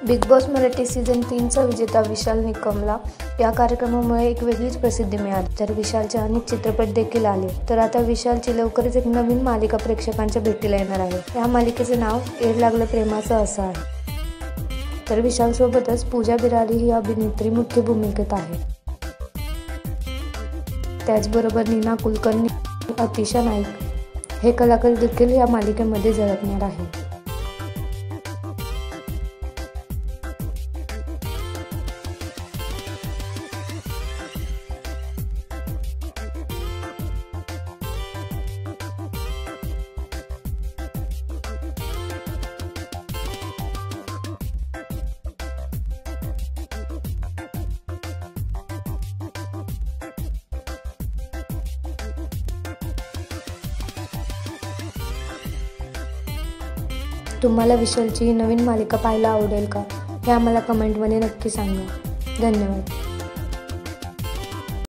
Big boss Marathi season 3चा विजेता विशाल निकमला या कार्यक्रमामुळे एक वेगळीच प्रसिद्धी मिळाली. तर विशालचे अनेक चित्रपट देखील आले. तर आता विशालची लवकरच एक नवीन मालिका प्रेक्षकांच्या भेटीला येणार आहे. या मालिकेचे नाव येड लागलं प्रेमाचं असं आहे. तर विशालसोबतच पूजा बिरारी ही अभिनेत्री मुख्य भूमिकेत आहे. त्याचबरोबर नीना कुलकर्णी, अतिशा नाईक हे कलाकार देखील या मालिकेमध्ये झळकणार आहे. तुम्हाला विशालची ही नवीन मालिका पाहायला आवडेल का? हे आम्हाला कमेंटमध्ये नक्की सांगा. धन्यवाद.